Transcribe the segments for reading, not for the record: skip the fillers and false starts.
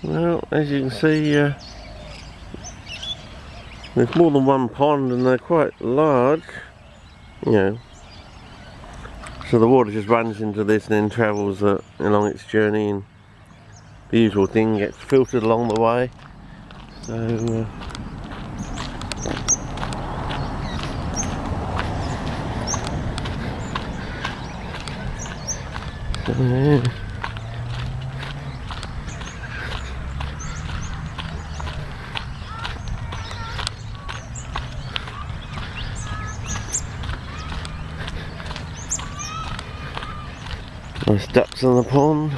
Well, as you can see, there's more than one pond and they're quite large, you know. So the water just runs into this and then travels along its journey, and the usual thing gets filtered along the way. So yeah. Nice ducks in the pond.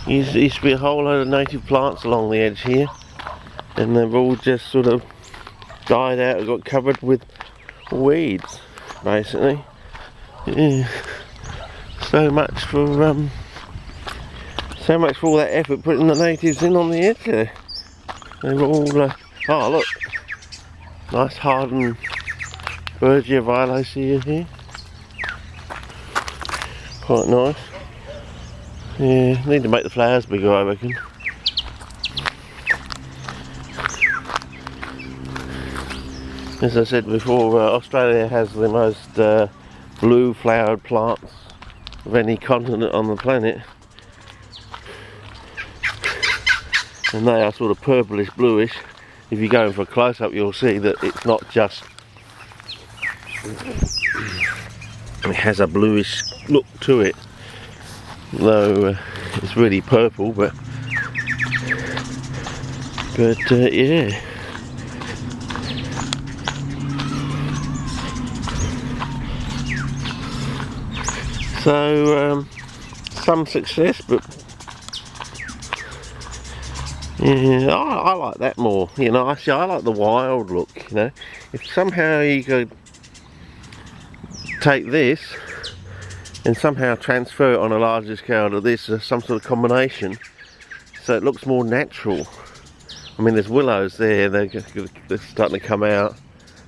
Used to be a whole load of native plants along the edge here, and they've all just sort of died out and got covered with weeds, basically. Yeah. So much for all that effort putting the natives in on the edge there. They're all oh look, nice hardened Bergia violacea here. Quite nice. Yeah, need to make the flowers bigger, I reckon. As I said before, Australia has the most blue flowered plants of any continent on the planet. And they are sort of purplish bluish. If you go in for a close-up, you'll see that it's not just, it has a bluish look to it, though it's really purple, but yeah. So some success, but yeah, I like that more. You know, I like the wild look. You know, if somehow you could take this and somehow transfer it on a larger scale to this, some sort of combination, so it looks more natural. I mean, there's willows there. They're starting to come out.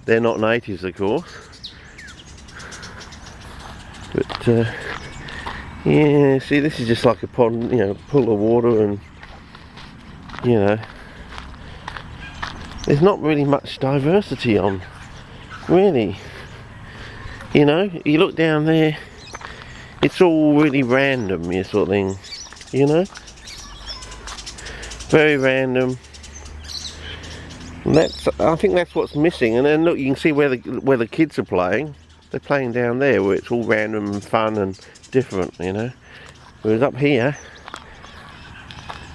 They're not natives, of course. But yeah, see, this is just like a pond, you know, pool of water, and you know, there's not really much diversity on, really. You know, you look down there, it's all really random, you sort of thing. You know, very random. And I think that's what's missing. And then look, you can see where the kids are playing. They're playing down there where it's all random and fun and different, you know. Whereas up here,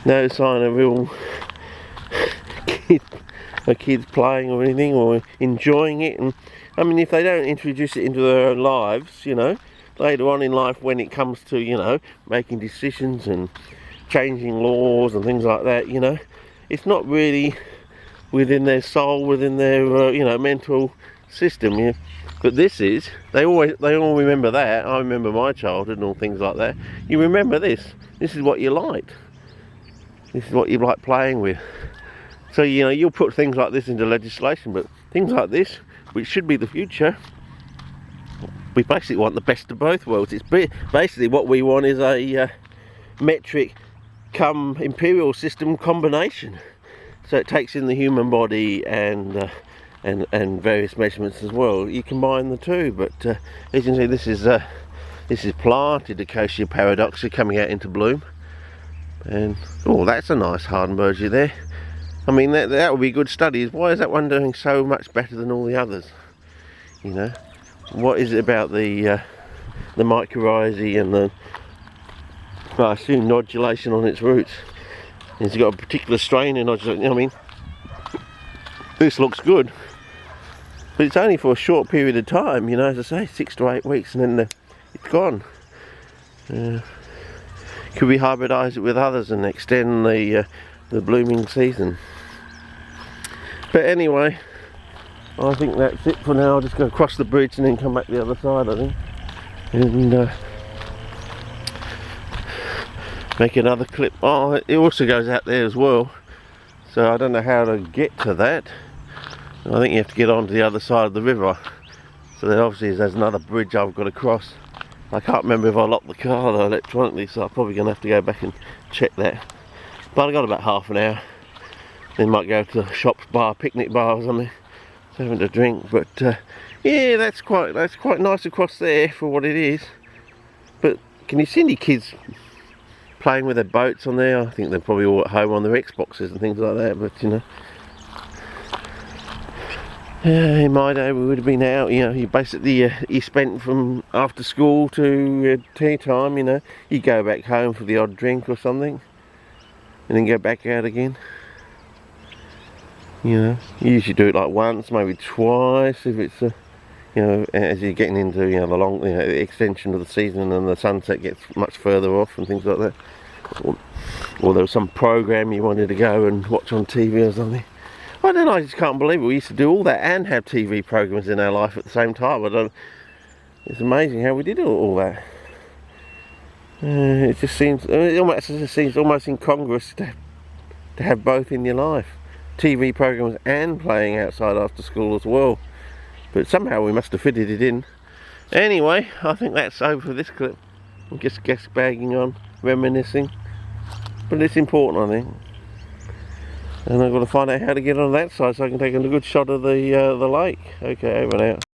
no sign of real kids playing or anything, or enjoying it. And I mean, if they don't introduce it into their own lives, you know, later on in life when it comes to, you know, making decisions and changing laws and things like that, you know, it's not really within their soul, within their you know, mental system. Yeah. But this is, they all remember that. I remember my childhood and all things like that. You remember this. This is what you liked. This is what you like playing with. So, you know, you'll put things like this into legislation, but things like this, which should be the future, we basically want the best of both worlds. It's basically what we want is a metric come imperial system combination. So it takes in the human body and various measurements as well. You combine the two, but as you can see, this is planted Acacia paradoxa coming out into bloom. And oh, that's a nice Hardenbergia there. I mean, that would be good studies. Why is that one doing so much better than all the others? You know, what is it about the mycorrhizae and the, well, I assume nodulation on its roots? It's got a particular strain in nodulation. I mean, this looks good, but it's only for a short period of time. You know, as I say, 6 to 8 weeks, and then it's gone. Could we hybridise it with others and extend the blooming season? But anyway, I think that's it for now. I'll just go across the bridge and then come back the other side, I think, and make another clip. Oh, it also goes out there as well, so I don't know how to get to that. I think you have to get onto the other side of the river, So then obviously there's another bridge I've got to cross. I can't remember if I locked the car though electronically, so I'm probably going to have to go back and check that. But I got about half an hour. Then might go to the shops, bar, picnic bar or something, having a drink. But yeah, that's quite nice across there for what it is. But can you see any kids playing with their boats on there? I think they're probably all at home on their Xboxes and things like that. But you know, in my day we would have been out. You know, you basically you spent from after school to tea time. You know, you go back home for the odd drink or something, and then go back out again. You know, you usually do it like once, maybe twice if it's you know, as you're getting into, you know, the long, you know, the extension of the season and the sunset gets much further off and things like that. Or there was some program you wanted to go and watch on TV or something. I don't know, I just can't believe it. We used to do all that and have TV programs in our life at the same time. It's amazing how we did all that. It just seems, almost incongruous to have both in your life. TV programs and playing outside after school as well. But somehow we must have fitted it in. Anyway, I think that's over for this clip. I'm just guest bagging on, reminiscing. But it's important, I think. And I've got to find out how to get on that side so I can take a good shot of the lake. Okay, over and out.